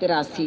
83।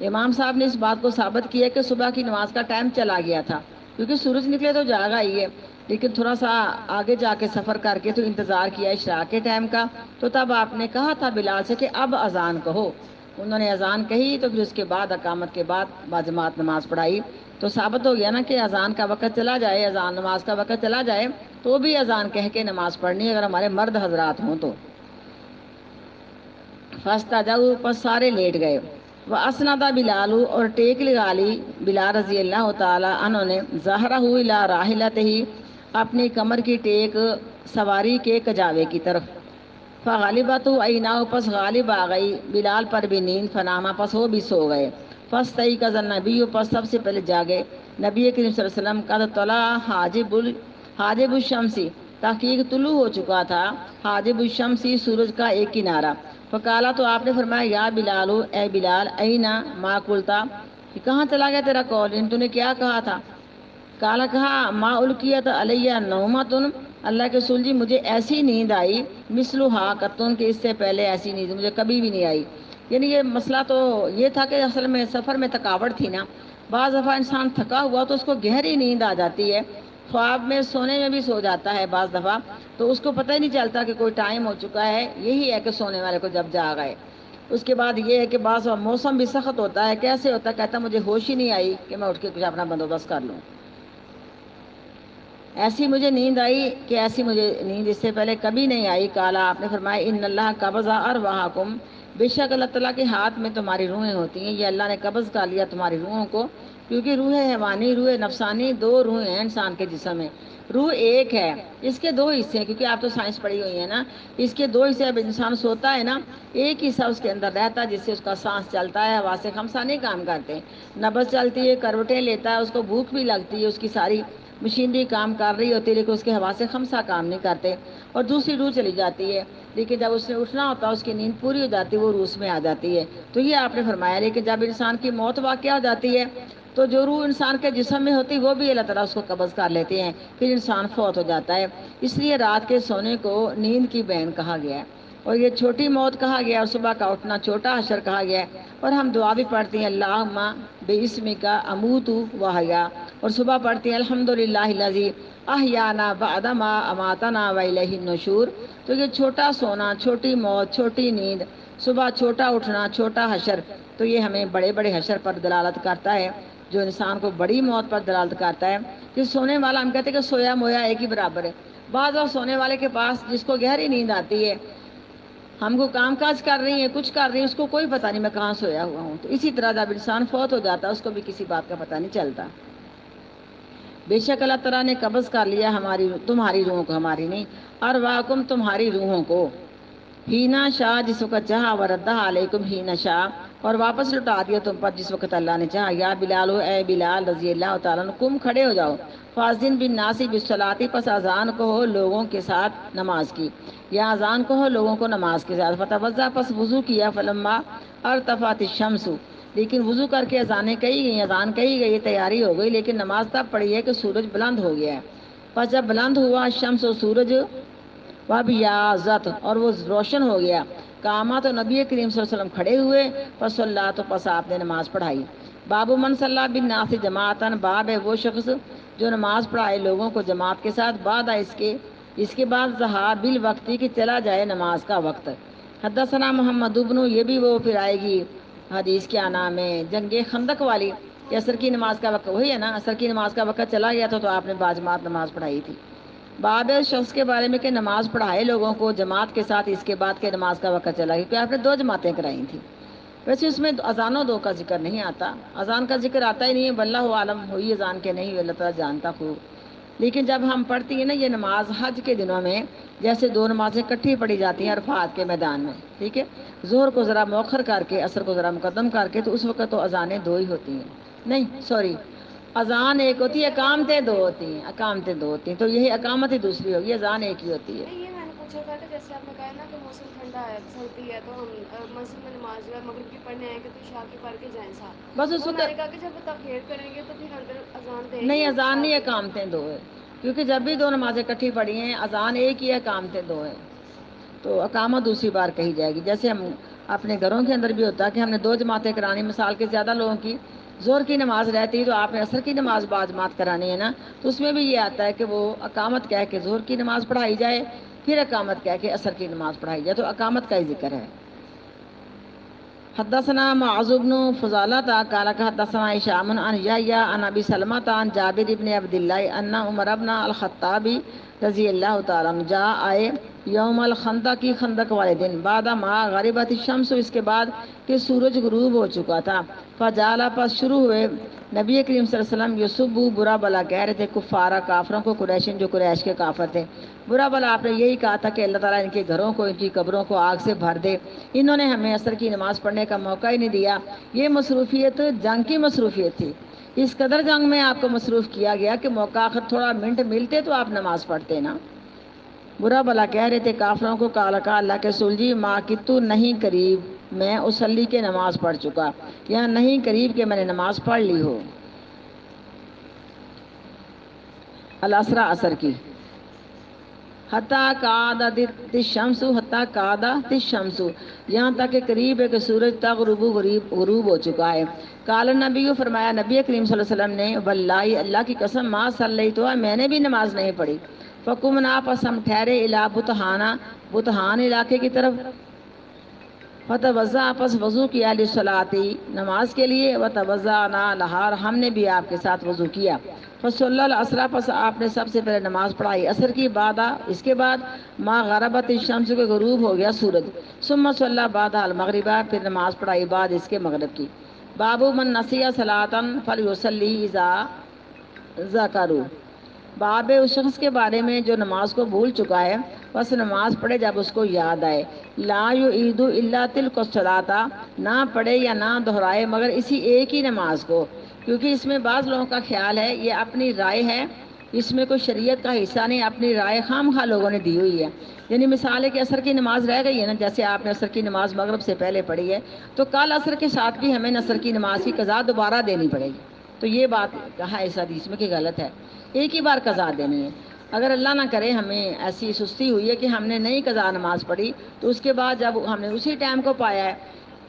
امام صاحب نے اس بات کو ثابت کیا کہ صبح کی نماز کا ٹائم چلا گیا تھا، کیونکہ سورج نکلے تو جاگا ہی ہے، لیکن تھوڑا سا آگے جا کے سفر کر کے تو انتظار کیا اشراق کے ٹائم کا، تو تب آپ نے کہا تھا بلال سے کہ اب اذان کہو، انہوں نے اذان کہی تو پھر اس کے بعد اقامت کے بعد باجماعت نماز پڑھائی، تو ثابت ہو گیا نا کہ اذان کا وقت چلا جائے، اذان نماز کا وقت چلا جائے تو بھی اذان کہہ کے نماز پڑھنی اگر ہمارے مرد حضرات ہوں تو۔ فاستجابوا، پس سارے لیٹ گئے، واسند بلال، اور ٹیک لگا لی بلال رضی اللہ تعالی عنہ نے، ظہرہ الی راحلتہ، اپنی کمر کی ٹیک سواری کے کجاوے کی طرف، فغالبت عیناہ، پس غالب آ گئی بلال پر بھی نیند، فناما، پس وہ بھی سو گئے، فاستیقظ النبی، پس سب سے پہلے جاگے نبی کریم صلی اللہ علیہ وسلم، قد طلع حاجب الشمسی، تحقیق طلوع ہو چکا تھا حاجب الشمسی، سورج کا ایک کنارہ، فقالا، تو آپ نے فرمایا، یا بلال، اے بلال، اینا ما قلتا، کہ کہاں چلا گیا تیرا قول، ان تو نے کیا کہا تھا، کالا، کہا، ما القیت علیہ نومتن، اللہ کے رسول جی مجھے ایسی نیند آئی، مثلھا قطن، کہ اس سے پہلے ایسی نیند مجھے کبھی بھی نہیں آئی، یعنی یہ مسئلہ تو یہ تھا کہ اصل میں سفر میں تھکاوٹ تھی نا، بعض دفعہ انسان تھکا ہوا تو اس کو گہری نیند آ جاتی ہے، خواب میں سونے میں بھی سو جاتا ہے بعض دفعہ، تو اس کو پتہ ہی نہیں چلتا کہ کوئی ٹائم ہو چکا ہے، یہی ہے کہ سونے والے کو جب جاگ آئے۔ اس کے بعد یہ ہے کہ بعض موسم بھی سخت ہوتا ہے، کیسے ہوتا ہے، کہتا مجھے ہوش ہی نہیں آئی کہ میں اٹھ کے کچھ اپنا بندوبست کر لوں، ایسی مجھے نیند آئی کہ ایسی مجھے نیند اس سے پہلے کبھی نہیں آئی، کالا، آپ نے فرمایا، ان اللہ قبض ارواحکم، بے شک اللہ تعالیٰ کے ہاتھ میں تمہاری روحیں ہوتی ہیں، یہ اللہ نے قبض کر لیا تمہاری روحوں کو، کیونکہ روح حیوانی، روح نفسانی، دو روحیں ہیں انسان کے جسم میں، روح ایک ہے، اس کے دو حصے ہیں، کیونکہ آپ تو سائنس پڑھی ہوئی ہیں نا، اس کے دو حصے، اب انسان سوتا ہے نا، ایک حصہ اس کے اندر رہتا ہے جس سے اس کا سانس چلتا ہے، حواس خمسہ نہیں کام کرتے ہیں، نبض چلتی ہے، کروٹیں لیتا ہے، اس کو بھوک بھی لگتی ہے، اس کی ساری مشینری کام کر رہی ہوتی ہے، لیکن اس کے حواس خمسہ کام نہیں کرتے، اور دوسری روح چلی جاتی ہے، لیکن جب اس نے اٹھنا ہوتا ہے اس کی نیند پوری ہو جاتی ہے، وہ روح اس میں آ جاتی ہے، تو یہ آپ نے فرمایا، لیکن جب انسان کی موت واقع ہو جاتی ہے تو جو روح انسان کے جسم میں ہوتی ہے وہ بھی اللہ تعالیٰ اس کو قبض کر لیتے ہیں، پھر انسان فوت ہو جاتا ہے، اس لیے رات کے سونے کو نیند کی بہن کہا گیا ہے، اور یہ چھوٹی موت کہا گیا، اور صبح کا اٹھنا چھوٹا حشر کہا گیا ہے، اور ہم دعا بھی پڑھتے ہیں، اللہم باسمک اموت واحیا، اور صبح پڑھتے ہیں الحمدللہ الذی احیانا بعد ما اماتنا والیہ النشور، تو یہ چھوٹا سونا، چھوٹی موت، چھوٹی نیند، صبح چھوٹا اٹھنا، چھوٹا حشر، تو یہ ہمیں بڑے بڑے حشر پر دلالت کرتا ہے، جو انسان کو بڑی موت پر دلالت کرتا ہے، کہ سونے والا، ہم کہتے ہیں کہ سویا مویا ایک ہی برابر ہے، بعض اور سونے والے کے پاس جس کو گہری نیند آتی ہے، ہم کو کام کاج کر رہی ہیں، کچھ کر رہی ہیں، اس کو کوئی پتہ نہیں میں کہاں سویا ہوا ہوں، تو اسی طرح جب انسان فوت ہو جاتا ہے اس کو بھی کسی بات کا پتہ نہیں چلتا، بے شک اللہ تعالیٰ نے قبض کر لیا تمہاری روحوں کو، ہماری نہیں، ارواحکم، تمہاری روحوں کو، ہینا شاہ، جس وقت چاہا، وردہ علیکم ہینا شاہ، اور واپس لوٹا دیا تم پر جس وقت اللہ نے چاہا، یا بلال، اے بلال رضی اللہ تعالیٰ عنہ، کم، کھڑے ہو جاؤ، فاذن بالناس بالصلاۃ، پس اذان کہو لوگوں کے ساتھ نماز کی، یا اذان کہو لوگوں کو نماز کے ساتھ، فتوضا، پس وضو کیا، فلما ارتفعت الشمس، لیکن وضو کر کے اذانیں کہی گئی، اذان کہی گئی، تیاری ہو گئی، لیکن نماز تب پڑھی ہے کہ سورج بلند ہو گیا ہے، پس جب بلند ہوا شمس و سورج، وابیاضت، اور وہ روشن ہو گیا، قامت، تو نبی کریم صلی اللہ علیہ وسلم کھڑے ہوئے، پس اللہ، تو پس آپ نے نماز پڑھائی، باب من صلی بالناس جماعتن، باب ہے وہ شخص جو نماز پڑھائے لوگوں کو جماعت کے ساتھ، بعد اس کے بعد ذہاب بالوقتی، کہ چلا جائے نماز کا وقت، حدثنا محمد ابن، یہ بھی وہ پھر آئے گی حدیث، کیا نام ہے، جنگ خندق والی، کہ عصر کی نماز کا وقت وہی ہے نا، عصر کی نماز کا وقت چلا گیا تھا تو آپ نے باجماعت نماز پڑھائی تھی، باب شخص کے بارے میں کہ نماز پڑھائے لوگوں کو جماعت کے ساتھ، اس کے بعد کہ نماز کا وقت چلا گیا، کیونکہ آپ نے 2 جماعتیں کرائی تھیں، ویسے اس میں اذان و دو کا ذکر نہیں آتا، اذان کا ذکر آتا ہی نہیں ہے، واللہ عالم، ہوئی اذان کے نہیں، اللہ تعالیٰ جانتا خوب، لیکن جب ہم پڑھتی ہیں نا یہ نماز حج کے دنوں میں، جیسے 2 نمازیں کٹھی پڑھی جاتی ہیں عرفات کے میدان میں، ٹھیک ہے، ظہر کو ذرا مؤخر کر کے، عصر کو ذرا مقدم کر کے، تو اس وقت تو اذانیں 2 ہی ہوتی ہیں، نہیں سوری، اذان ایک ہوتی ہے، اقامتیں 2 ہوتی ہیں، اقامتیں 2 ہوتی ہیں، تو یہی اقامت ہی دوسری ہوگی، اذان ایک ہی ہوتی ہے۔ نہیں، یہ میں نے پوچھا تھا کہ جیسے آپ نے کہا نا کہ موسم ٹھنڈا ہے، سردی ہے، تو ہم مسجد میں نماز جو ہے مغرب کی پڑھنے آئیں گے تو عشاء کی پڑھ کے جائیں ساتھ، بس اس تو میں نے وقت کہا کہ جب تاخیر کریں گے تو پھر اگر اذان دیں نہیں، گے اذان عشاء نہیں، کی؟ اقامتیں 2 ہے، کیونکہ جب بھی 2 نمازیں کٹھی پڑھی ہیں، اذان ایک ہی ہے، اقامتیں 2 ہیں، تو اقامت دوسری بار کہی جائے گی. جیسے ہم اپنے گھروں کے اندر بھی ہوتا ہے کہ ہم نے 2 جماعتیں کرانی، مثال کے زیادہ لوگوں کی ظہر کی نماز رہتی تو آپ نے عصر کی نماز بعد جماعت کرانی ہے نا، تو اس میں بھی یہ آتا ہے کہ وہ اقامت کہہ کے ظہر کی نماز پڑھائی جائے، پھر اقامت کہہ کے عصر کی نماز پڑھائی جائے، تو اقامت کا ہی ذکر ہے. حدثنا معاذ بن فضالة قال حدثنا هشام عن يحيى عن ابي سلمة عن جابر بن عبد الله ان عمر بن الخطاب رضی اللہ تعالیٰ عنہ جا آئے یوم الخندق کی خندق والے دن، بعد ما غربت الشمس، اس کے بعد کہ سورج غروب ہو چکا تھا. فجالا پس شروع ہوئے نبی کریم صلی اللہ علیہ وسلم یسبو برا بلا کہہ رہے تھے کفارہ کافروں کو، قریشن جو قریش کے کافر تھے. برا بلا آپ نے یہی کہا تھا کہ اللہ تعالیٰ ان کے گھروں کو، ان کی قبروں کو آگ سے بھر دے، انہوں نے ہمیں عصر کی نماز پڑھنے کا موقع ہی نہیں دیا. یہ مصروفیت جنگ کی مصروفیت تھی، اس قدر جنگ میں آپ کو مصروف کیا گیا کہ موقع آخر تھوڑا منٹ ملتے تو آپ نماز پڑھتے نا. برا بلا کہہ رہے تھے کافروں کو، کالا کا اللہ کے رسول جی ما کتو نہیں قریب میں اصلی کے نماز پڑھ چکا، یا نہیں قریب کہ میں نے نماز پڑھ لی ہو. الاسرا عصر کی. حتیٰ قعدت الشمس، حتیٰ قعدت الشمس، یہاں تک کہ قریب ہے کہ سورج تغرب غروب ہو چکا ہے. قال النبی، فرمایا نبی کریم صلی اللہ علیہ وسلم نے، واللہ اللہ کی قسم ما صلیت، میں نے بھی نماز نہیں پڑھی. فقمنا، پس ہم ٹھہرے، الی بطحانا، بطحان علاقے کی طرف. فتوضا، پس وضو کیا، للصلاۃ نماز کے لیے، وتوضانا لہا، ہم نے بھی آپ کے ساتھ وضو کیا. فصلی العصر، پس آپ نے سب سے پہلے نماز پڑھائی عصر کی، بعد اس کے بعد ما غربت الشمس کے غروب ہو گیا سورج. ثم صلی بعد المغرب، پھر نماز پڑھائی بعد اس کے مغرب کی. باب من نسی صلاۃ فلیصلی اذا ذکروا، باب اس شخص کے بارے میں جو نماز کو بھول چکا ہے بس نماز پڑھے جب اس کو یاد آئے. لا یعید الا تلک الصلاۃ، نہ پڑھے یا نہ دہرائے مگر اسی ایک ہی نماز کو. کیونکہ اس میں بعض لوگوں کا خیال ہے یہ اپنی رائے ہے، اس میں کوئی شریعت کا حصہ نہیں، اپنی رائے خام خواہ لوگوں نے دی ہوئی ہے. یعنی مثال ہے کہ عصر کی نماز رہ گئی ہے نا، جیسے آپ نے عصر کی نماز مغرب سے پہلے پڑھی ہے، تو کل عصر کے ساتھ بھی ہمیں عصر کی نماز کی قضا دوبارہ دینی پڑے گی. تو یہ بات کہا اس حدیث میں کہ غلط ہے، ایک ہی بار قضا دینی ہے. اگر اللہ نہ کرے ہمیں ایسی سستی ہوئی ہے کہ ہم نے نہیں قضا نماز پڑھی، تو اس کے بعد جب ہم نے اسی ٹائم کو پایا ہے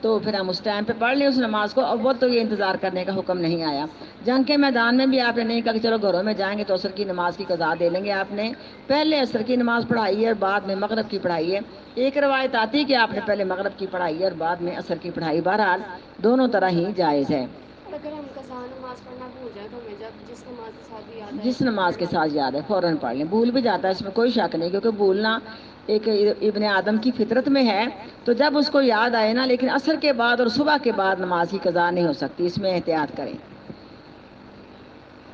تو پھر ہم اس ٹائم پہ پڑھ لیں اس نماز کو. اول تو یہ انتظار کرنے کا حکم نہیں آیا. جنگ کے میدان میں بھی آپ نے نہیں کہا کہ چلو گھروں میں جائیں گے تو عصر کی نماز کی قضا دے لیں گے. آپ نے پہلے عصر کی نماز پڑھائی ہے اور بعد میں مغرب کی پڑھائی ہے. ایک روایت آتی کہ آپ نے پہلے مغرب کی پڑھائی ہے اور بعد میں عصر کی پڑھائی. بہرحال دونوں طرح ہی جائز ہے. اگر ہم قضا نماز پڑھنا بھول جائیں تو ہمیں جب جس نماز کے ساتھ بھی یاد آئے جس اس میں نماز پڑھ کے لیں. ساتھ یاد ہے فوراً پڑھ لیں. بھول بھی جاتا ہے اس میں کوئی شک نہیں، کیونکہ بھولنا ایک ابن آدم کی فطرت میں ہے. تو جب اس کو یاد آئے نا، لیکن عصر کے بعد اور صبح کے بعد نماز کی قضا نہیں ہو سکتی، اس میں احتیاط کریں.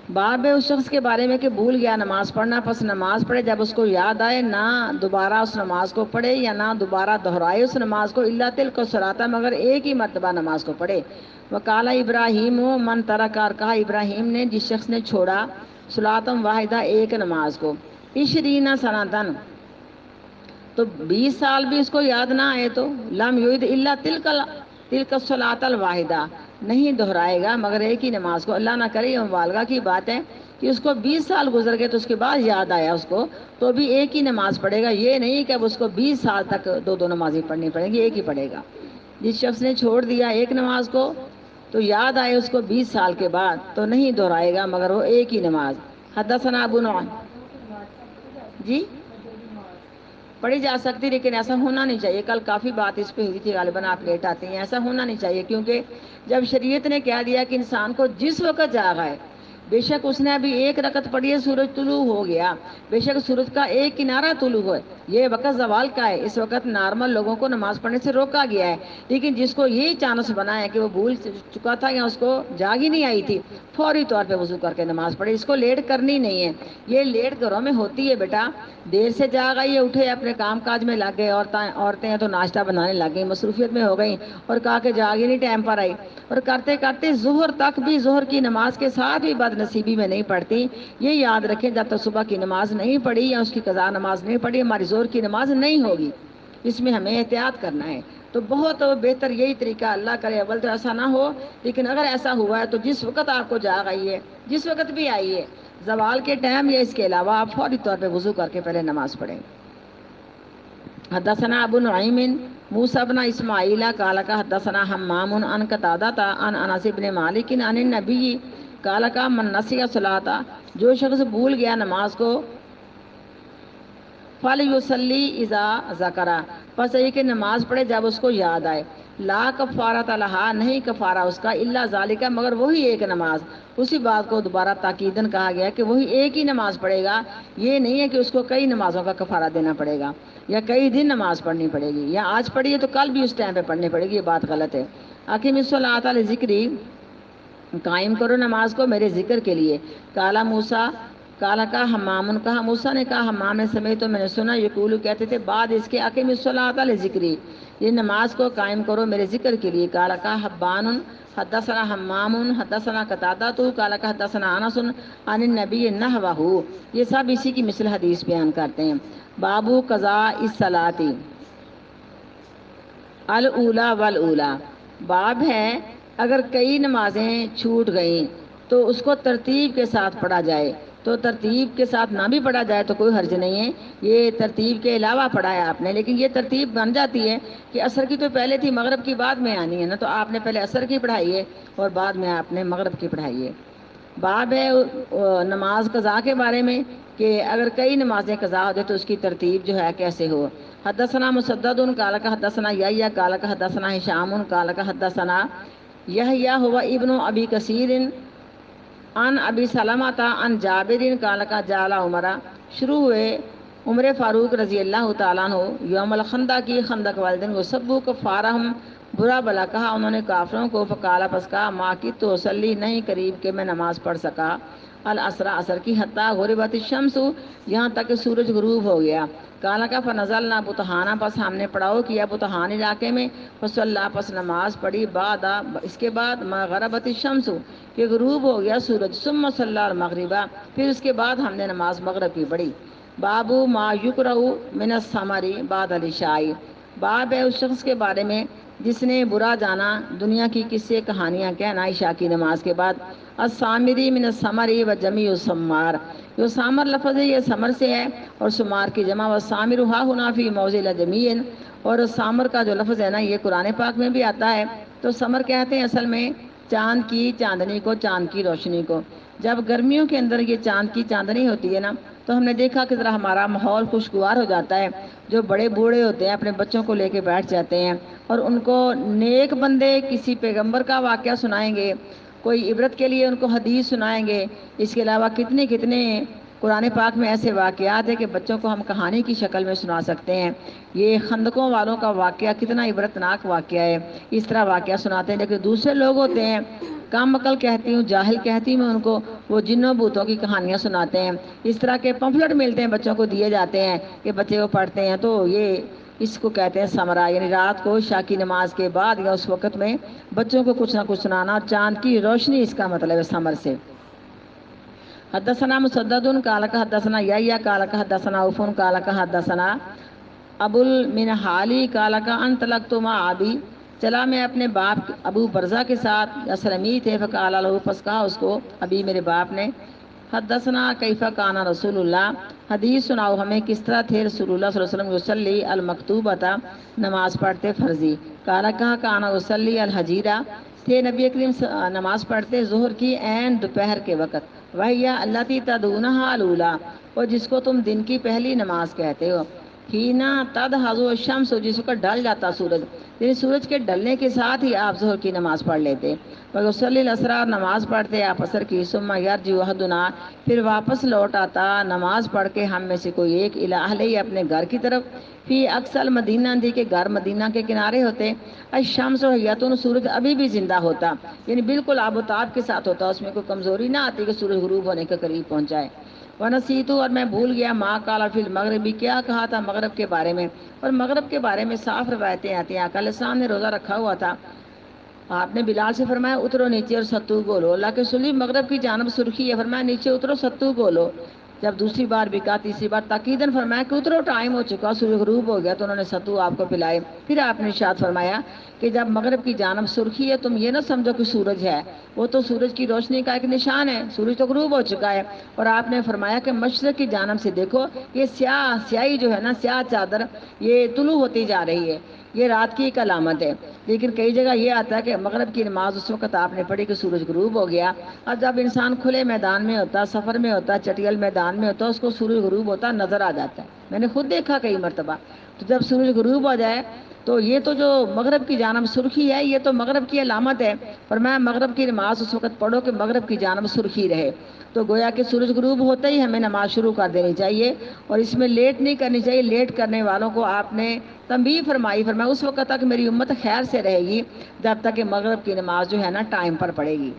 باب اس شخص کے بارے میں کہ بھول گیا نماز پڑھنا، پس نماز پڑھے جب اس کو یاد آئے، نہ دوبارہ اس نماز کو پڑھے یا نہ دوبارہ دہرائے اس نماز کو، الا تلک الصلاۃ، مگر ایک ہی مرتبہ نماز کو پڑھے. وقال ابراہیم من ترک، اور کہا ابراہیم نے جس شخص نے چھوڑا صلاۃ واحدہ ایک نماز کو، 20 سنۃ، تو 20 سال بھی اس کو یاد نہ آئے تو لم یعد الا تلک الصلاۃ الواحدہ، نہیں دہرائے گا مگر ایک ہی نماز کو. اللہ نہ کرے یہ مبالغہ کی بات ہے کہ اس کو 20 سال گزر گئے تو اس کے بعد یاد آیا اس کو، تو بھی ایک ہی نماز پڑھے گا. یہ نہیں کہ اب اس کو 20 سال تک دو نمازیں پڑھنی پڑیں گی، ایک ہی پڑھے گا. جس شخص نے چھوڑ دیا ایک نماز کو تو یاد آئے اس کو 20 سال کے بعد تو نہیں دہرائے گا مگر وہ ایک ہی نماز. حدثنا ابو نعیم، جی پڑھی جا سکتی، لیکن ایسا ہونا نہیں چاہیے. کل کافی بات اس پہ ہوئی تھی، غالباً آپ لیٹ آتے ہیں. ایسا ہونا نہیں چاہیے، کیونکہ جب شریعت نے کہہ دیا کہ انسان کو جس وقت جاگا ہے، بے شک اس نے ابھی ایک رکعت پڑھی ہے، سورج طلوع ہو گیا، بے شک سورج کا ایک کنارہ طلوع ہوا ہے، یہ وقت زوال کا ہے، اس وقت نارمل لوگوں کو نماز پڑھنے سے روکا گیا ہے. لیکن جس کو یہ چانس بنا ہے کہ وہ بھول چکا تھا یا اس کو جاگ ہی نہیں آئی تھی، فوری طور پہ وضو کر کے نماز پڑھے. اس کو لیٹ کرنی نہیں ہے. یہ لیٹ گھروں میں ہوتی ہے بیٹا، دیر سے جاگ آئی ہے، اٹھے اپنے کام کاج میں لگ گئے. عورتیں ہیں تو ناشتہ بنانے لگ گئی، مصروفیت میں ہو گئی، اور کہا کہ جاگ ہی نہیں ٹائم پر آئی، اور کرتے کرتے ظہر تک بھی، ظہر کی نماز کے ساتھ بھی بد نصیبی میں نہیں پڑھتی. یہ یاد رکھیں جب تک صبح کی نماز نہیں پڑھی یا اس کی قضا نماز نہیں پڑھی ہماری ظہر کی نماز نہیں ہوگی. اس میں ہمیں احتیاط کرنا ہے. تو بہت بہتر یہی طریقہ، اللہ کرے اول تو ایسا نہ ہو، لیکن اگر ایسا ہوا ہے تو جس وقت آپ کو جاگ آئی ہے، جس وقت بھی آئی ہے، زوال کے ٹائم یا اس کے علاوہ، آپ فوری طور پہ وضو کر کے پہلے نماز پڑھیں. حدثنا ابو نعیم موسیٰ بن اسماعیل قال کا حدثنا حمام عن قتادہ عن انس بن مالک عن النبی قال کا من نسی الصلاۃ، جو شخص بھول گیا نماز کو، فلیصلی اذا ذکرہ، پس یہ کہ نماز پڑھے جب اس کو یاد آئے، لا کفارۃ لہا، نہیں کفارہ اس کا، الا ذالک، مگر وہی ایک نماز۔ اسی بات کو دوبارہ تاکیدن کہا گیا کہ وہی ایک ہی نماز پڑھے گا، یہ نہیں ہے کہ اس کو کئی نمازوں کا کفارہ دینا پڑے گا یا کئی دن نماز پڑھنی پڑے گی، یا آج پڑھی ہے تو کل بھی اس ٹائم پہ پڑھنی پڑے گی، یہ بات غلط ہے۔ اقیم الصلاۃ لذکری، قائم کرو نماز کو میرے ذکر کے لیے۔ کالا موسیٰ، کالا کا حمام، کہا موسیٰ نے کہا حمام نے، سمعت تو میں نے سنا، یقول کہتے تھے بعد اس کے اقیم الصلاۃ لذکری، یہ نماز کو قائم کرو میرے ذکر کے لیے۔ کالا کا حبان حدثنا حمام حدثنا قتادہ تو کالا کا حدثنا انس عن النبی نحوہ، یہ سب اسی کی مثل حدیث بیان کرتے ہیں۔ بابو قضاء الصلاۃ الاولی والاولی، باب ہے اگر کئی نمازیں چھوٹ گئیں تو اس کو ترتیب کے ساتھ پڑھا جائے، تو ترتیب کے ساتھ نہ بھی پڑھا جائے تو کوئی حرج نہیں ہے، یہ ترتیب کے علاوہ پڑھا ہے آپ نے، لیکن یہ ترتیب بن جاتی ہے کہ عصر کی تو پہلے تھی، مغرب کی بعد میں آنی ہے نا، تو آپ نے پہلے عصر کی پڑھائی ہے اور بعد میں آپ نے مغرب کی پڑھائی ہے۔ باب ہے نماز قضا کے بارے میں کہ اگر کئی نمازیں قضا ہو جائے تو اس کی ترتیب جو ہے کیسے ہو۔ حدثنا مسدد قال کا حدثنا یحییٰ قال کا حدثنا ہشام قال کا حدثنا یحییٰ ہوا ابن ابی کثیر عن ابی سلمۃ عن جابر قال کا جعل عمر، شروع ہوئے عمر فاروق رضی اللہ تعالیٰ عنہ یوم الخندق کی، خندق والے دن، وہ سبو کفارہم، برا بلا کہا انہوں نے کافروں کو، فقال پس کہا ما کی تو صلی، نہیں قریب کہ میں نماز پڑھ سکا، العصر عصر کی، حتی غربت الشمس، یہاں تک کہ سورج غروب ہو گیا، کالا کا فنزلنا بطحانا، پس ہم نے پڑاؤ کیا بطحان علاقے میں، فصلی، پس نماز پڑھی، بعد اس کے بعد ما غربت الشمس، کہ غروب ہو گیا سورج، ثم صلی المغربہ، پھر اس کے بعد ہم نے نماز مغرب کی پڑھی۔ بابو ما یکرہ من الثمر بعد العشاء، باب ہے اس شخص کے بارے میں جس نے برا جانا دنیا کی قصے کہانیاں کہنا عشاء کی نماز کے بعد۔ السامری من الثمر و جمیع الثمار، جو سامر لفظ ہے یہ ثمر سے ہے اور سمار کی جمع، و سامر ہا ہنا فی موضع جمیع، اور سامر کا جو لفظ ہے نا یہ قرآن پاک میں بھی آتا ہے، تو سمر کہتے ہیں اصل میں چاند کی چاندنی کو، چاند کی روشنی کو۔ جب گرمیوں کے اندر یہ چاند کی چاندنی ہوتی ہے نا تو ہم نے دیکھا کہ ذرا ہمارا ماحول خوشگوار ہو جاتا ہے، جو بڑے بوڑھے ہوتے ہیں اپنے بچوں کو لے کے بیٹھ جاتے ہیں اور ان کو نیک بندے کسی پیغمبر کا واقعہ سنائیں گے، کوئی عبرت کے لیے ان کو حدیث سنائیں گے، اس کے علاوہ کتنے کتنے قرآن پاک میں ایسے واقعات ہیں کہ بچوں کو ہم کہانی کی شکل میں سنا سکتے ہیں۔ یہ خندقوں والوں کا واقعہ کتنا عبرتناک واقعہ ہے، اس طرح واقعہ سناتے ہیں۔ لیکن دوسرے لوگ ہوتے ہیں، کم عقل کہتی ہوں، جاہل کہتی ہوں ان کو، وہ جنوں بھوتوں کی کہانیاں سناتے ہیں، اس طرح کے پمفلٹ ملتے ہیں بچوں کو دیے جاتے ہیں کہ بچے وہ پڑھتے ہیں، تو یہ اس کو کہتے ہیں سمرا، یعنی رات کو عشاء کی نماز کے بعد یا اس وقت میں بچوں کو کچھ نہ کچھ سنانا، اور چاند کی روشنی اس کا مطلب ہے سمر سے۔ حدثنا مسدد قال کا حدثنا یحییٰ قال کا حدثنا عوف قال کا حدثنا ابو المنہال قال کا انطلقت مع ابی، چلا میں اپنے باپ ابو برزہ کے ساتھ، اسلمی تھے، فقال له، پس کہا اس کو ابھی میرے باپ نے، حدثنا کیف کان رسول اللہ، حدیث سناؤ ہمیں کس طرح تھے رسول اللہ صلی اللہ علیہ وسلم، یصلی المکتوبۃ، نماز پڑھتے فرضی، قال کہا کان یصلی الحجیرہ، تھے نبی کریم نماز پڑھتے ظہر کی عین دوپہر کے وقت، وہی التی تدعونہا الاولی، اور جس کو تم دن کی پہلی نماز کہتے ہو، ہینا تدحض الشمس، جس وقت ڈل جاتا سورج، یعنی سورج کے ڈلنے کے ساتھ ہی آپ ظہر کی نماز پڑھ لیتے، ویصلی العصر، نماز پڑھتے آپ عصر کی، ثم یرجع احدنا، پھر واپس لوٹ آتا نماز پڑھ کے ہم میں سے کوئی ایک، الی اہلہ، اپنے گھر کی طرف، فی اقصی مدینہ، دی کے گھر مدینہ کے کنارے ہوتے، الشمس حیۃ، سورج ابھی بھی زندہ ہوتا، یعنی بالکل آب و تاب کے ساتھ ہوتا، اس میں کوئی کمزوری نہ آتی کہ سورج غروب ہونے کے قریب پہنچ جائے۔ ونسیت، اور میں بھول گیا، ما قال فی المغربی، کیا کہا تھا مغرب کے بارے میں، اور مغرب کے بارے میں صاف روایتیں آتی ہیں، آقا علیہ السلام نے روزہ رکھا ہوا تھا، آپ نے بلال سے فرمایا اترو نیچے اور ستو گولو، اللہ کے رسول مغرب کی جانب سرخی ہے، فرمایا نیچے اترو ستو گولو، جب دوسری بار بھی کہا، تیسری بار تاکیدن فرمایا کہ اترو ٹائم ہو چکا، سورج غروب ہو گیا، تو انہوں نے ستو آپ کو پلائے، پھر آپ نے ارشاد فرمایا کہ کہ جب مغرب کی جانب سرخی ہے تم یہ نہ سمجھو کہ سورج ہے، وہ تو سورج کی روشنی کا ایک نشان ہے، سورج تو غروب ہو چکا ہے۔ اور آپ نے فرمایا کہ مشرق کی جانب سے دیکھو، یہ سیاہی جو ہے نا، سیاہ چادر یہ طلوع ہوتی جا رہی ہے، یہ رات کی ایک علامت ہے۔ لیکن کئی جگہ یہ آتا ہے کہ مغرب کی نماز اس وقت آپ نے پڑھی کہ سورج غروب ہو گیا، اور جب انسان کھلے میدان میں ہوتا، سفر میں ہوتا، چٹیل میدان میں ہوتا، اس کو سورج غروب ہوتا نظر آ جاتا ہے، میں نے خود دیکھا کئی مرتبہ۔ تو جب سورج غروب ہو جائے تو یہ تو جو مغرب کی جانب سرخی ہے، یہ تو مغرب کی علامت ہے، فرمایا مغرب کی نماز اس وقت پڑھو کہ مغرب کی جانب سرخی رہے۔ تو گویا کہ سورج غروب ہوتے ہی ہمیں نماز شروع کر دینی چاہیے، اور اس میں لیٹ نہیں کرنی چاہیے۔ لیٹ کرنے والوں کو آپ نے تنبیہ فرمائی، فرمایا اس وقت تک میری امت خیر سے رہے گی جب تک کہ مغرب کی نماز جو ہے نا ٹائم پر پڑے گی۔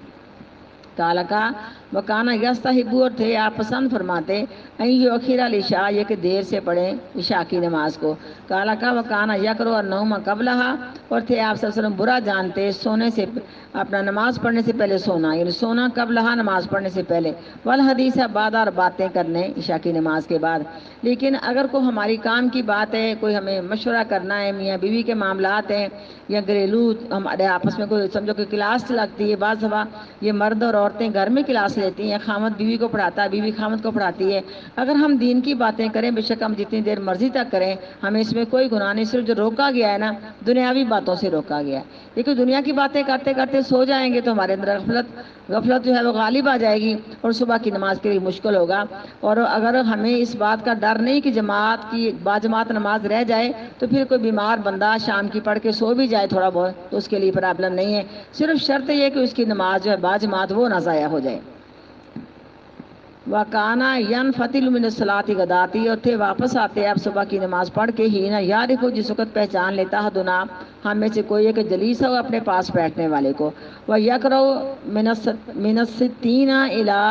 کالا کا وکانا یستحب، اور تھے آپ پسند فرماتے یؤخر العشاء، یہ کہ دیر سے پڑھیں عشاء کی نماز کو۔ کالا کا وکانا یکرہ النوم قبلہا، اور تھے آپ صلی اللہ علیہ وسلم برا جانتے سونے سے، اپنا نماز پڑھنے سے پہلے سونا، یعنی سونا قبلہا نماز پڑھنے سے پہلے، والحدیث بعد، اور باتیں کرنے عشاء کی نماز کے بعد۔ لیکن اگر کوئی ہماری کام کی بات ہے، کوئی ہمیں مشورہ کرنا ہے، میاں بیوی کے معاملات ہیں، یا گھریلو ہمارے آپس میں کوئی سمجھو کہ کلاس لگتی ہے، بعض دفعہ یہ مرد اور عورتیں گھر میں کلاس لیتی ہیں، خامد بیوی کو پڑھاتا ہے، بیوی خامد کو پڑھاتی ہے، اگر ہم دین کی باتیں کریں بے شک ہم جتنی دیر مرضی تک کریں، ہمیں اس میں کوئی گناہ نہیں، صرف جو روکا گیا ہے نا دنیاوی باتوں سے روکا گیا ہے، لیکن دنیا کی باتیں کرتے کرتے سو جائیں گے تو ہمارے اندر غفلت جو ہے وہ غالب آ جائے گی، اور صبح کی نماز کے لیے مشکل ہوگا۔ اور اگر ہمیں اس بات کا ڈر نہیں کہ جماعت کی باجماعت نماز رہ جائے، تو پھر کوئی بیمار بندہ شام کی پڑھ کے سو بھی جائے تھوڑا بہت تو اس کے لیے پرابلم نہیں ہے، صرف شرط یہ کہ اس کی نماز جو ہے باجماعت وہ نہ ضائع ہو جائے۔ وَكَانَ يَنْفَتِلُ مِنَ الصَّلَاةِ غَدَاتِ، اور تھے واپس آتے آپ صبح کی نماز پڑھ کے، ہی نہ یعرف، جس وقت پہچان لیتا حدنا ہم میں سے کوئی ہے کہ جلیس ہو اپنے پاس بیٹھنے والے کو، وَيَقْرَأُ مِنَ السِّتِّينَ إِلَى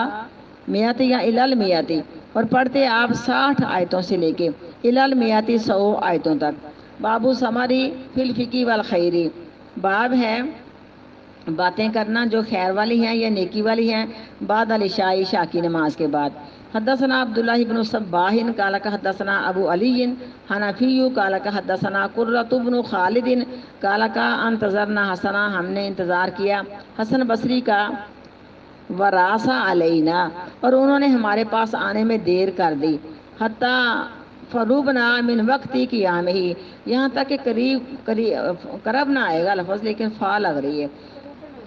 مِئَةٍ، یا إِلَى الْمِئَةِ، اور پڑھتے آپ 60 آیتوں سے لے کے إِلَى الْمِئَةِ 100 آیتوں تک۔ بابو ثمری فی الفقہ والخیری، باب ہے باتیں کرنا جو خیر والی ہیں یا نیکی والی ہیں بعد العشاء، عشاء کی نماز کے بعد۔ حدثنا عبداللہ بن صباح قال حدثنا ابو علی حنفی قال حدثنا قرۃ بن خالد قال انتظرنا حسنا، ہم نے انتظار کیا حسن بصری کا، وراسا علینا، اور انہوں نے ہمارے پاس آنے میں دیر کر دی، حتی فروبنا من وقتی قیام ہی، یہاں تک کہ قرب نہ آئے گا لفظ لیکن فا لگ رہی ہے،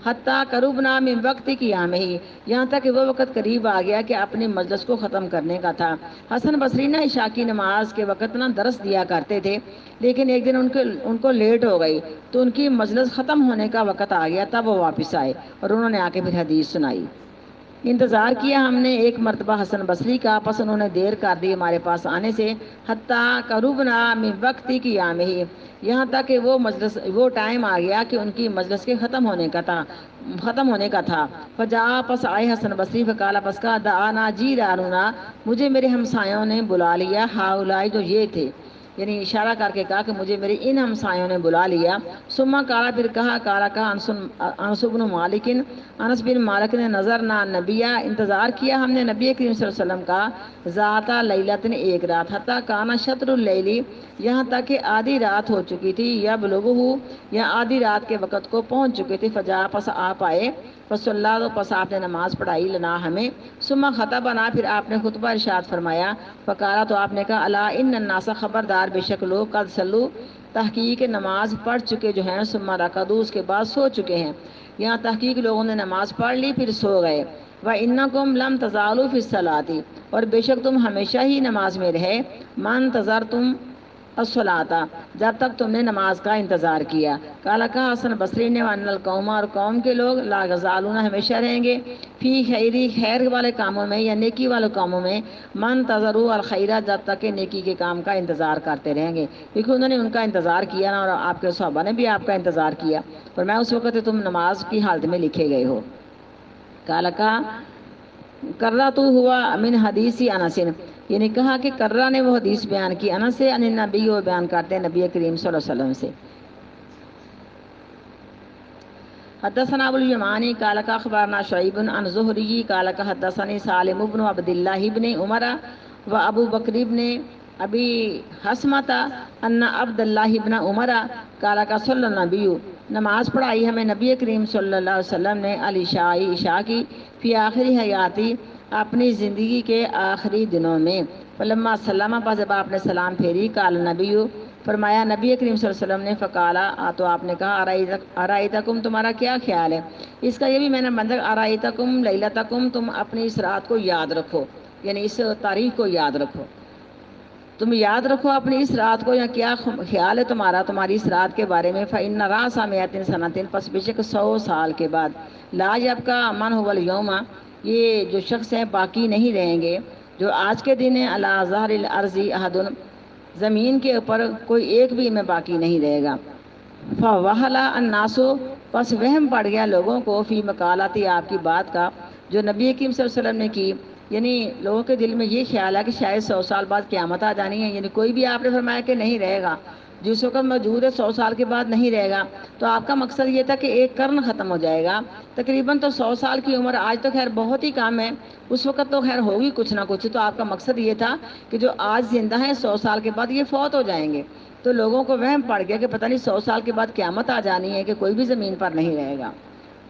حتیٰ قربنا من وقت قیام ہی، یہاں تک کہ وہ وقت قریب آ گیا کہ اپنے مجلس کو ختم کرنے کا تھا۔ حسن بصری نہ عشاء کی نماز کے وقت نہ درس دیا کرتے تھے، لیکن ایک دن ان کو لیٹ ہو گئی تو ان کی مجلس ختم ہونے کا وقت آ گیا، تب وہ واپس آئے اور انہوں نے آ کے پھر حدیث سنائی۔ انتظار کیا ہم نے ایک مرتبہ حسن بصری کا، پس انہوں نے دیر کر دی ہمارے پاس آنے سے، حتیٰ قربنا من وقت قیام ہی، یہاں تک کہ وہ ٹائم آ گیا کہ ان کی مجلس کے ختم ہونے کا تھا۔ فجا، پس آئے حسن بصری، فقال، پس کہا دعانا جیراننا، مجھے میرے ہمسایوں نے بلا لیا، ہاؤلائی، جو یہ تھے، یعنی اشارہ کر کے کہا کہ مجھے میرے ان ہمسایوں نے بلا لیا۔ ثم قال، پھر کہا انس بن مالک، انس بن مالک نے نظر نہ نبیہ، انتظار کیا ہم نے نبی کریم صلی اللہ علیہ وسلم کا، ذات لیلۃ، ایک رات، حتی کانا شطر اللیل، یہاں تک کہ آدھی رات ہو چکی تھی، یا بلغہ، یا آدھی رات کے وقت کو پہنچ چکے تھے، فجا، پس آپ آئے، فصلی، پس آپ نے نماز پڑھائی، لنا ہمیں، ثم خطبنا، پھر آپ نے خطبہ ارشاد فرمایا، فقال، تو آپ نے کہا، الا ان الناس، خبردار بے شک لوگ، قد صلوا، تحقیق نماز پڑھ چکے جو ہیں، ثم رقدوا، اس کے بعد سو چکے ہیں، یہاں تحقیق لوگوں نے نماز پڑھ لی پھر سو گئے، وَإِنَّكُمْ لَمْ تَزَالُوا فِي الصَّلَاةِ، اور بے شک تم ہمیشہ ہی نماز میں رہے، مَنْ تَزَرْتُمْ الصَّلَاةَ، جب تک تم نے نماز کا انتظار کیا۔ کالا کہا حسن بصری نے، وَأَنَّ الْقَوْمَ، اور قوم کے لوگ، لا یزالون، ہمیشہ رہیں گے، فی خیری، خیر والے کاموں میں یا نیکی والے کاموں میں، من تظروا الخیرہ، جب تک کہ نیکی کے کام کا انتظار کرتے رہیں گے، کیونکہ انہوں نے ان کا انتظار کیا نا، اور آپ کے صحابہ نے بھی آپ کا انتظار کیا، اور میں اس وقت تم نماز کی حالت میں لکھے گئے ہو۔ کالا کہا کرہ تو ہوا من حدیث انس، یعنی کہا کہ کرہ نے وہ حدیث بیان کی انس سے، ان نبی، وہ بیان کرتے ہیں نبی کریم صلی اللہ علیہ وسلم سے۔ حدثنا ابو الیمانی قال اخبرنا شعیب عن زہری قال حدثني سالم بن عبد الله بن عمر و ابو بکر بن ابی حسمۃ ان عبد الله بن عمر قال صلی النبی نماز پڑھائی ہمیں نبی کریم صلی اللہ علیہ وسلم نے العشائی عشاء کی فی آخری حیاتی اپنی زندگی کے آخری دنوں میں فلما سلامہ پس جب آپ نے سلام پھیری قال نبی فرمایا نبی کریم صلی اللہ علیہ وسلم نے فقالا تو آپ نے کہا ارائیتکم تمہارا کیا خیال ہے. اس کا یہ بھی میں نے مطلب ارائیتکم لیلتکم تم اپنی اس رات کو یاد رکھو یعنی اس تاریخ کو یاد رکھو تم یاد رکھو اپنی اس رات کو یا کیا خیال ہے تمہارا تمہاری اس رات کے بارے میں فإن راس مئۃ سنۃ پس بے شک 100 سال کے بعد لا یبقى من هو اليوم یہ جو شخص ہیں باقی نہیں رہیں گے جو آج کے دن ہے علی ظہر الارض احد زمین کے اوپر کوئی ایک بھی میں باقی نہیں رہے گا. فوہلا الناس پس وہم پڑ گیا لوگوں کو فی مقالاتی آپ کی بات کا جو نبی کریم صلی اللہ علیہ وسلم نے کی یعنی لوگوں کے دل میں یہ خیال ہے کہ شاید 100 سال بعد قیامت آ جانی ہے یعنی کوئی بھی آپ نے فرمایا کہ نہیں رہے گا جس وقت موجود ہے 100 سال کے بعد نہیں رہے گا تو آپ کا مقصد یہ تھا کہ ایک قرن ختم ہو جائے گا تقریباً تو 100 سال کی عمر آج تو خیر بہت ہی کم ہے اس وقت تو خیر ہوگی کچھ نہ کچھ تو آپ کا مقصد یہ تھا کہ جو آج زندہ ہیں 100 سال کے بعد یہ فوت ہو جائیں گے تو لوگوں کو وہم پڑ گیا کہ پتہ نہیں 100 سال کے بعد قیامت آ جانی ہے کہ کوئی بھی زمین پر نہیں رہے گا.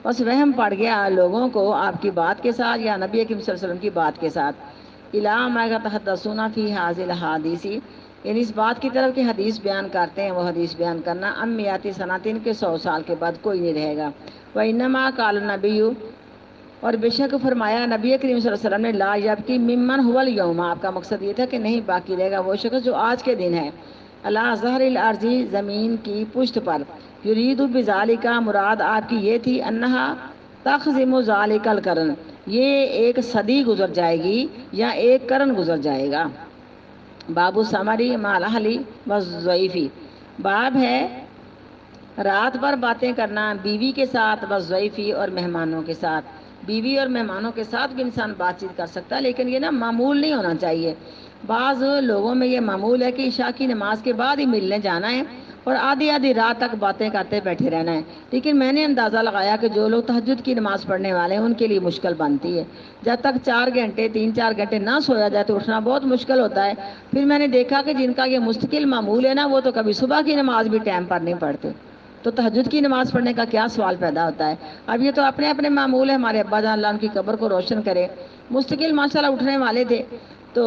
بس وہم پڑ گیا لوگوں کو آپ کی بات کے ساتھ یا نبی کریم صلی اللہ علیہ وسلم کی بات کے ساتھ الا ما تحدثون فی هذه الحادیث یعنی اس بات کی طرف کہ حدیث بیان کرتے ہیں وہ حدیث بیان کرنا امیاتی سناتین کے 100 سال کے بعد کوئی نہیں رہے گا. وانما قال النبی اور بے شک فرمایا نبی کریم صلی اللہ علیہ وسلم نے لا یبکی ممن هو اليوم آپ کا مقصد یہ تھا کہ نہیں باقی رہے گا وہ شخص جو آج کے دن ہے اللہ ظہر الارض زمین کی پشت پر یرید بذالک مراد آپ کی یہ تھی انہا تخزم ذالک القرن یہ ایک صدی گزر جائے گی یا ایک قرن گزر جائے گا. باب السمری مع الاہلی والضیفی باب ہے رات بھر باتیں کرنا بیوی کے ساتھ والضیفی اور مہمانوں کے ساتھ. بیوی اور مہمانوں کے ساتھ بھی انسان بات چیت کر سکتا ہے لیکن یہ نا معمول نہیں ہونا چاہیے. بعض لوگوں میں یہ معمول ہے کہ عشاء کی نماز کے بعد ہی ملنے جانا ہے اور آدھی آدھی رات تک باتیں کرتے بیٹھے رہنا ہے. لیکن میں نے اندازہ لگایا کہ جو لوگ تہجد کی نماز پڑھنے والے ہیں ان کے لیے مشکل بنتی ہے. جب تک 4 گھنٹے 3-4 گھنٹے نہ سویا جائے تو اٹھنا بہت مشکل ہوتا ہے. پھر میں نے دیکھا کہ جن کا یہ مستقل معمول ہے نا وہ تو کبھی صبح کی نماز بھی ٹائم پر نہیں پڑھتے تو تہجد کی نماز پڑھنے کا کیا سوال پیدا ہوتا ہے. اب یہ تو اپنے اپنے معمول ہے. ہمارے ابا جان اللہ ان کی قبر کو روشن کرے مستقل ماشاءاللہ اٹھنے والے تھے تو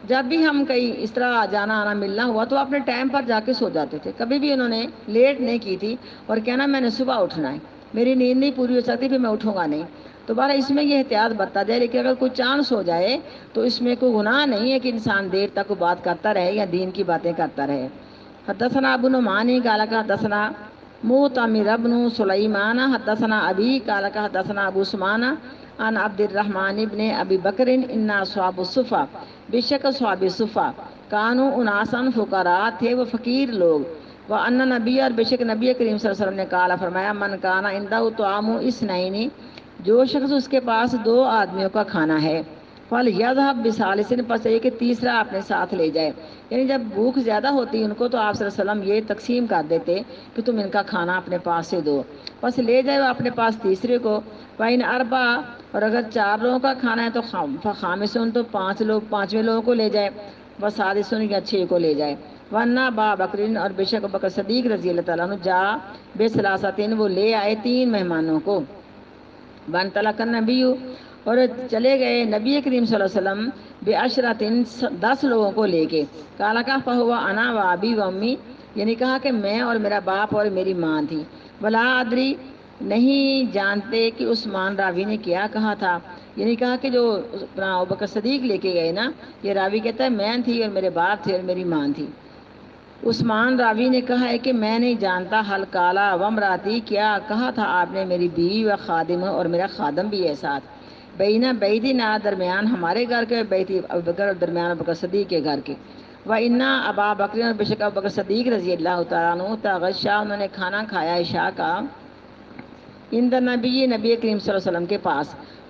جب بھی ہم کہیں اس طرح جانا آنا ملنا ہوا تو اپنے ٹائم پر جا کے سو جاتے تھے. کبھی بھی انہوں نے لیٹ نہیں کی تھی اور کہنا میں نے صبح اٹھنا ہے میری نیند نہیں پوری ہو سکتی پھر میں اٹھوں گا نہیں. تو بارہ اس میں یہ احتیاط برتا جائے لیکن اگر کوئی چانس ہو جائے تو اس میں کوئی گناہ نہیں ہے کہ انسان دیر تک بات کرتا رہے یا دین کی باتیں کرتا رہے. حدثنا ابو نعمان قال حدثنا معتمر بن سلیمان حدثنا ابی قال حدثنا ابو عثمان عن عبد الرحمن ابن ابی بکر ان اصحاب الصفا بے شک اصحاب الصفا کانوا اناسا فقراء تھے وہ فقیر لوگ. وان نبی اور بے شک نبی کریم صلی اللہ علیہ وسلم نے قال فرمایا من کان عنده طعام اثنین جو شخص اس کے پاس 2 آدمیوں کا کھانا ہے فلیذهب بثالث پس یہ کہ تیسرا اپنے ساتھ لے جائے. یعنی جب بھوک زیادہ ہوتی ان کو تو آپ صلی اللہ علیہ وسلم یہ تقسیم کر دیتے کہ تم ان کا کھانا اپنے پاس سے دو بس لے جائے اپنے پاس تیسرے کو. وَإِنْ أَرْبَعَ اور اگر 4 لوگوں کا کھانا ہے تو خامسون تو 5ویں لوگوں کو لے جائے بس سادسون یا 6 کو لے جائے. ورنہ با بکرین اور بے شک بکر صدیق رضی اللہ تعالیٰ عنہ جا بے ثلاثتین وہ لے آئے 3 مہمانوں کو. بن طلق النبی اور چلے گئے نبی کریم صلی اللہ علیہ وسلم بے عشرتن 10 لوگوں کو لے کے. کالا کا فہوا انا و ابی و امی یعنی کہا کہ میں اور میرا باپ اور میری ماں تھی. ولا ادری نہیں جانتے کہ عثمان راوی نے کیا کہا تھا یعنی کہا کہ جو ابوبکر صدیق لے کے گئے نا یہ راوی کہتا ہے میں تھی اور میرے باپ تھے اور میری ماں تھی. عثمان راوی نے کہا ہے کہ میں نہیں جانتا حل کالا ومراتی کیا کہا تھا آپ نے میری بیوی و خادم اور میرا خادم بھی ہے ساتھ. بینا بیدنا درمیان ہمارے گھر کے بیتی ابوبکر اور درمیان ابوبکر صدیق کے گھر کے. وَإِنَّ ابا بکر اور بے شک ابوبکر صدیق رضی اللہ تعالیٰ عنہ تغشا انہوں نے کھانا کھایا عشاء کا عند نبی کریم صلی اللہ علیہ وسلم کے پاس.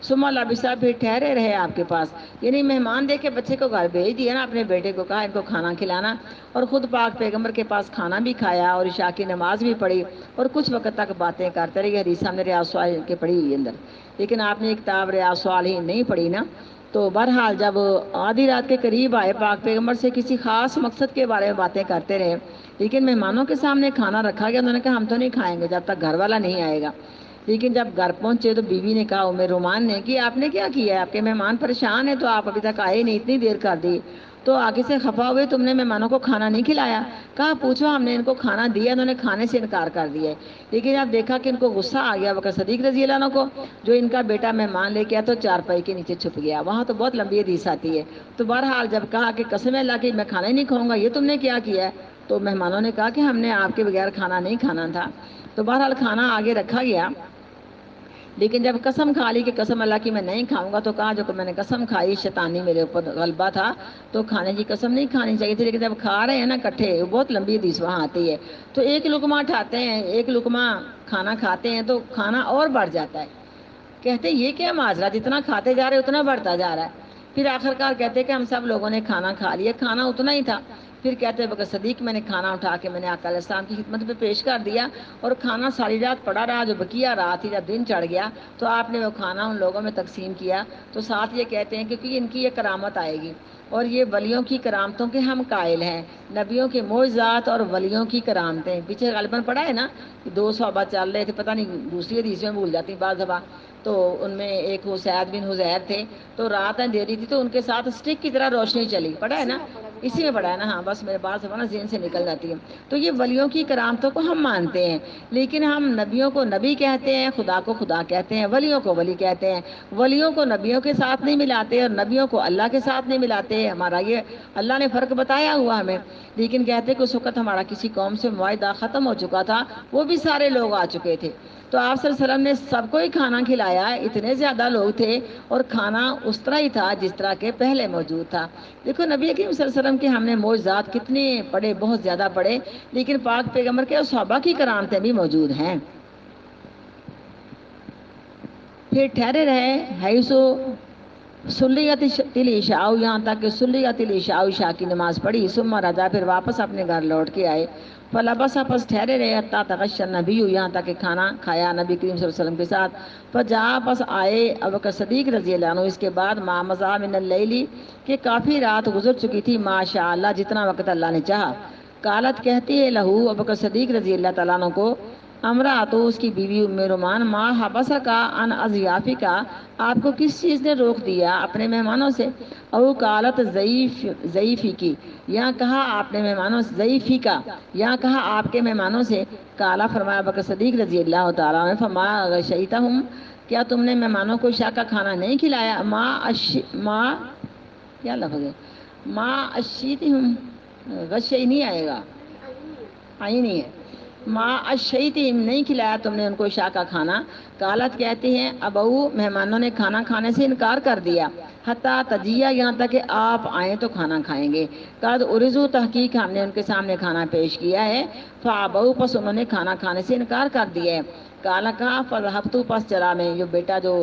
ثم لبثا پھر ٹھہرے رہے آپ کے پاس یعنی مہمان دے کے بچے کو گھر بھیج دیا نا اپنے بیٹے کو کہا ان کو کھانا کھلانا اور خود پاک پیغمبر کے پاس کھانا بھی کھایا اور عشاء کی نماز بھی پڑھی اور کچھ وقت تک باتیں کرتے رہے. حدیث ہم نے ریاض الصالحین کے پڑھی ہوئی اندر لیکن آپ نے کتاب ریاض الصالحین نہیں پڑھی نا تو بہرحال جب آدھی رات کے قریب آئے، پاک پیغمبر سے کسی خاص مقصد کے بارے میں باتیں کرتے رہے، لیکن مہمانوں کے سامنے کھانا رکھا گیا، انہوں نے کہا ہم تو نہیں کھائیں گے جب تک گھر والا نہیں آئے گا۔ لیکن جب گھر پہنچے تو بیوی نے کہا ام رومان نے کہ آپ نے کیا کیا ہے، آپ کے مہمان پریشان ہیں تو آپ ابھی تک آئے نہیں، اتنی دیر کر دی۔ تو آگے سے خفا ہوئے، تم نے مہمانوں کو کھانا نہیں کھلایا؟ کہا پوچھو، ہم نے ان کو کھانا دیا، انہوں نے کھانے سے انکار کر دیا ہے۔ لیکن اب دیکھا کہ ان کو غصہ آ گیا بکر صدیق رضی اللہ عنہ کو، جو ان کا بیٹا مہمان لے کے آیا تو چارپائی کے نیچے چھپ گیا۔ وہاں تو بہت لمبی حدیث آتی ہے۔ تو بہرحال جب کہا کہ قسم ہے اللہ کی میں کھانا ہی نہیں کھاؤں گا، یہ تم نے کیا کیا ہے؟ تو مہمانوں نے کہا کہ ہم نے آپ کے بغیر کھانا نہیں کھانا تھا۔ تو بہرحال کھانا آگے رکھا گیا، لیکن جب قسم کھا لی کہ قسم اللہ کی میں نہیں کھاؤں گا، تو کہا جو کہ میں نے قسم کھائی، شیطانی میرے اوپر غلبہ تھا، تو کھانے کی قسم نہیں کھانی چاہیے تھی۔ لیکن جب کھا رہے ہیں نا کٹھے، بہت لمبی حدیث وہاں آتی ہے، تو ایک لقمہ اٹھاتے ہیں، ایک لقمہ کھانا کھاتے ہیں تو کھانا اور بڑھ جاتا ہے۔ کہتے ہیں یہ کیا معاذرہ، جتنا کھاتے جا رہے اتنا بڑھتا جا رہا ہے۔ پھر آخرکار کہتے ہیں کہ ہم سب لوگوں نے کھانا کھا لیا، کھانا اتنا ہی تھا۔ پھر کہتے ہیں بکر صدیق میں نے کھانا اٹھا کے میں نے آقا علیہ السلام کی خدمت میں پیش کر دیا، اور کھانا ساری رات پڑا رہا، جو بقیہ رات تھی، جب دن چڑھ گیا تو آپ نے وہ کھانا ان لوگوں میں تقسیم کیا۔ تو ساتھ یہ کہتے ہیں کہ ان کی یہ کرامت آئے گی، اور یہ ولیوں کی کرامتوں کے ہم قائل ہیں، نبیوں کے معجزات اور ولیوں کی کرامتیں۔ پیچھے غالباً پڑھا ہے نا کہ 2 صحابہ چل رہے تھے، پتہ نہیں دوسری حدیث میں بھول جاتی بعض دفعہ، تو ان میں ایک حسید بن حزیر تھے، تو رات اندھیری تھی تو ان کے ساتھ اسٹک کی طرح روشنی چلی، پڑھا ہے نا، اسی میں پڑھا ہے نا، ہاں بس میرے بعض دفعہ نا ذہن سے نکل جاتی ہے۔ تو یہ ولیوں کی کرامتوں کو ہم مانتے ہیں، لیکن ہم نبیوں کو نبی کہتے ہیں، خدا کو خدا کہتے ہیں، ولیوں کو ولی کہتے ہیں۔ ولیوں کو نبیوں کے ساتھ نہیں ملاتے اور نبیوں کو اللہ کے ساتھ نہیں ملاتے۔ ہمارا یہ اللہ نے فرق بتایا ہوا ہمیں، لیکن کہتے کہ اس وقت ہمارا کسی قوم سے معاہدہ ختم ہو چکا تھا، وہ بھی سارے لوگ آ چکے تھے، تو آپ صلی اللہ علیہ وسلم نے سب کو ہی کھانا کھلایا، اتنے زیادہ لوگ تھے اور کھانا اس طرح ہی تھا جس طرح کے پہلے موجود تھا۔ دیکھو نبی کریم صلی اللہ علیہ وسلم کے ہم نے معجزات کتنے پڑھے، بہت زیادہ پڑھے، لیکن پاک پیغمبر کے اور صحابہ کی کرامتیں بھی موجود ہیں۔ پھر ٹھہرے رہے حیثو سلیت العشاء، یہاں تک کہ سلیت العشاء، عشاء کی نماز پڑھی، ثم رجع، پھر واپس اپنے گھر لوٹ کے آئے، فلبس، پس ٹھہرے رہے، حتی تغشى النبی، یہاں تک کہ کھانا کھایا نبی کریم صلی اللہ علیہ وسلم کے ساتھ، فجاء، پس آئے ابوبکر صدیق رضی اللہ عنہ، اس کے بعد ما مضى من اللیل، کہ کافی رات گزر چکی تھی، ما شاء اللہ، جتنا وقت اللہ نے چاہا۔ قالت، کہتی ہے لہو ابوبکر صدیق رضی اللہ تعالیٰ عنہ کو، امرأتو، اس کی بیوی ام رومان، ما حبسکا عن اضیافکا، آپ کو کس چیز نے روک دیا اپنے مہمانوں سے؟ او قالت ضیفی کی، یہاں کہا آپ نے مہمانوں سے، ضیفی کا، یہاں کہا آپ کے مہمانوں سے، کالا، فرمایا بکر صدیق رضی اللہ تعالیٰ عنہ، فما غشیتہم، کیا تم نے مہمانوں کو عشاء کا کھانا نہیں کھلایا؟ ما کیا لفظ ہے، ما اشیتہم، غشی نہیں آئے گا، آئی نہیں ہے، ما اشیتہم، نہیں کھلایا تم نے ان کو عشاء کا کھانا۔ قالت، کہتی ہیں ابو، مہمانوں نے کھانا کھانے سے انکار کر دیا، حتیٰ تجیہ، یہاں تک کہ آپ آئیں تو کھانا کھائیں گے۔ قد ارزو، تحقیق ہم نے ان کے سامنے کھانا پیش کیا ہے، فابوا، پس انہوں نے کھانا کھانے سے انکار کر دیا ہے۔ کالا، کہا، فذهبت، پس چلا میں، یہ بیٹا جو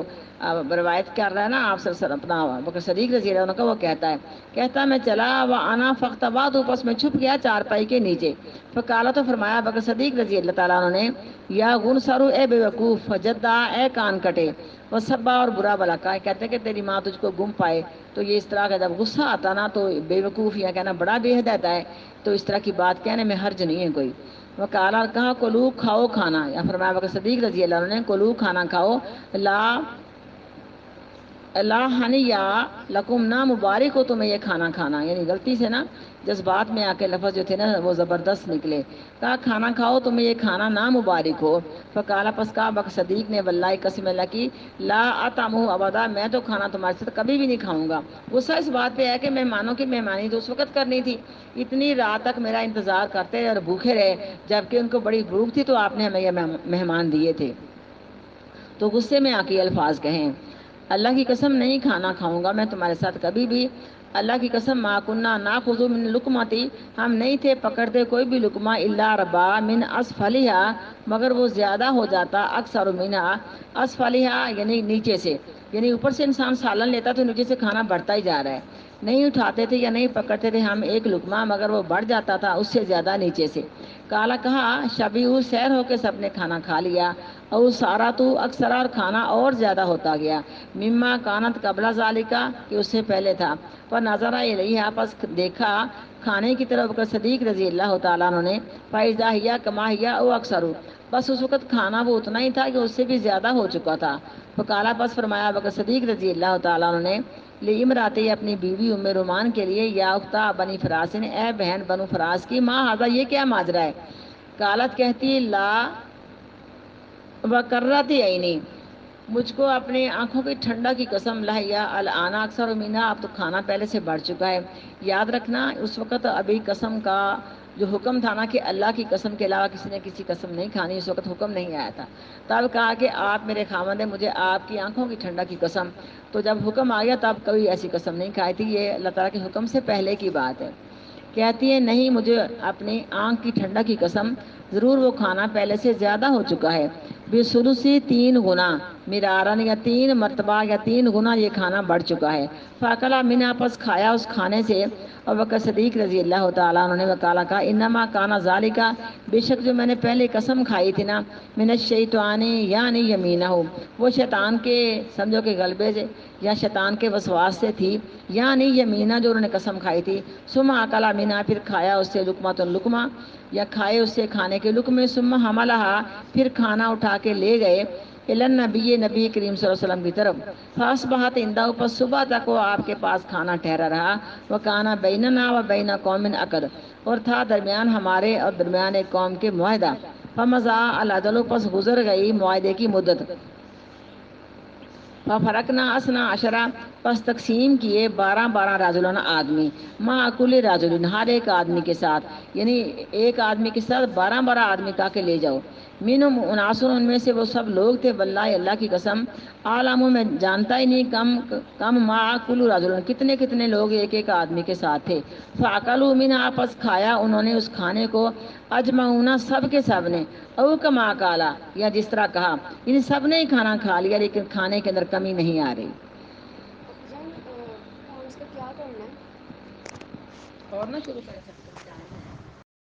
روایت کر رہا ہے نا آپ سے اپنا بکر صدیق رضی اللہ عنہ کا، وہ کہتا ہے میں چلا، وانا فاختبأت، پس میں چھپ گیا چارپائی کے نیچے۔ فقالا، تو فرمایا بکر صدیق رضی اللہ تعالیٰ عنہ نے، یا غنسرو، اے بے وقوف، فجدا، اے کان کٹے، وہ سبا، اور برا بلا کہا، کہتے ہیں کہ تیری ماں تجھ کو گم پائے۔ تو یہ اس طرح کا جب غصہ آتا نا تو بے وقوف یا کہنا بڑا بے ہدایت ہے، تو اس طرح کی بات کہنے میں حرج نہیں ہے کوئی۔ وہ کالا، کہا، کلو، کھاؤ کھانا، یا فرمایا بکر صدیق رضی اللہ عنہ نے، کلو، کھانا کھاؤ، لا ہنیا لکم، نہ مبارک ہو تمہیں یہ کھانا کھانا، یعنی غلطی سے نا جذبات میں آ کے لفظ جو تھے نا وہ زبردست نکلے، کہا کھانا کھاؤ تمہیں یہ کھانا نہ مبارک ہو۔ فقالا، پس کہا بکر صدیق نے، واللہ، قسم اللہ کی، لا اطعمہ ابدا، میں تو کھانا تمہارے ساتھ کبھی بھی نہیں کھاؤں گا۔ غصہ اس بات پہ ہے کہ مہمانوں کی مہمانی تو اس وقت کرنی تھی، اتنی رات تک میرا انتظار کرتے رہے اور بھوکے رہے، جبکہ ان کو بڑی بھوک تھی تو آپ نے ہمیں یہ مہمان دیے تھے۔ تو غصے میں آ کے الفاظ کہیں، اللہ کی قسم نہیں کھانا کھاؤں گا میں تمہارے ساتھ کبھی بھی، اللہ کی قسم، ما کننا ناخذ من لقمتی، ہم نہیں تھے پکڑتے کوئی بھی لقمہ، الا ربا من اسفلھا، مگر وہ زیادہ ہو جاتا، اکثر منھا، اسفلھا یعنی نیچے سے، یعنی اوپر سے انسان سالن لیتا تو نیچے سے کھانا بڑھتا ہی جا رہا ہے، نہیں اٹھاتے تھے یا نہیں پکڑتے تھے ہم ایک لقمہ، مگر وہ بڑھ جاتا تھا اس سے زیادہ نیچے سے۔ کالا، کہا، شبیہو، سیر ہو کے سب نے کھانا کھا لیا، اور سارا تو اکثر اور کھانا اور زیادہ ہوتا گیا، مما کانت قبل ذالکا کہ اس سے پہلے تھا، پر نظرہ الیہا پس دیکھا کھانے کی طرف بکر صدیق رضی اللہ تعالیٰ عنہ نے، فائزہ ہیا کما ہیا او اکثر، بس اس وقت کھانا وہ اتنا ہی تھا کہ اس سے بھی زیادہ ہو چکا تھا۔ فقالا پس فرمایا بکر صدیق رضی اللہ تعالیٰ عنہ نے، لامراتی اپنی بیوی ام رومان کے لیے، یا اختہ بنی فراس، اے بہن بنو فراس کی، ماں ہذا یہ کیا ماجرا ہے؟ قالت کہتی لا وقرتی عینی، مجھ کو اپنے آنکھوں کی ٹھنڈا کی قسم، لہیا الآن اکثر مینا، اب تو کھانا پہلے سے بڑھ چکا ہے۔ یاد رکھنا اس وقت ابھی قسم کا جو حکم تھا نا کہ اللہ کی قسم کے علاوہ کسی نے کسی قسم نہیں کھانی، اس وقت حکم نہیں آیا تھا۔ تب کہا کہ آپ میرے خاوند ہیں، مجھے آپ کی آنکھوں کی ٹھنڈا کی قسم، تو جب حکم آ گیا تب کبھی ایسی قسم نہیں کھائی تھی، یہ اللہ تعالیٰ کے حکم سے پہلے کی بات ہے۔ کہتی ہے نہیں، مجھے اپنی آنکھ کی ٹھنڈا کی قسم، ضرور وہ کھانا پہلے سے زیادہ ہو چکا ہے، بثلثی 3 گنا، مرارن یا 3 مرتبہ یا 3 گنا یہ کھانا بڑھ چکا ہے۔ فاکلا منہا پس کھایا اس کھانے سے، اور بکر صدیق رضی اللہ تعالیٰ عنہ نے وکالا کہا انما کانا ذالکا، بے شک جو میں نے پہلے قسم کھائی تھی نا، من الشیطان یعنی یمینہ، وہ شیطان کے سمجھو کہ غلبے سے یا شیطان کے وسواس سے تھی، یعنی یمینہ جو انہوں نے قسم کھائی تھی، ثم اکلا منہا پھر کھایا اس سے لقمۃ لقمہ، یا کھائے اس سے کھانے کے لقمے، ثم حملہا پھر کھانا اٹھا کے لے گئے، النبی نبی کریم صلی اللہ علیہ وسلم کی طرف، فاصبحت عندہ، پس صبح تک وہ آپ کے پاس کھانا ٹھہرا رہا، وکانا بیننا و بین قوم عقد، اور تھا درمیان ہمارے اور درمیان ایک قوم کے معاہدہ، فمضى العدل، پس گزر گئی معاہدے کی مدت، ففرقنا اسنا عشرہ، پس تقسیم کیے 12 راجلون آدمی، مع کل راجلین ہر ایک آدمی کے ساتھ، یعنی ایک آدمی کے ساتھ 12 آدمی کا کے لے جاؤ، منہم اناسن، ان میں سے وہ سب لوگ تھے، واللہ اللہ کی قسم، عالم میں جانتا ہی نہیں کم مع کل راجلون کتنے کتنے لوگ ایک ایک آدمی کے ساتھ تھے، فاکلوا منہا پس کھایا انہوں نے اس کھانے کو، اجمعون سب کے سب نے، او کما قالا یا جس طرح کہا، یعنی سب نے ہی کھانا کھا لیا لیکن کھانے کے اندر کمی نہیں آ رہی۔ ابو جان، ہم اس کا کیا کرنا ہے؟ اور نہ شروع کریں۔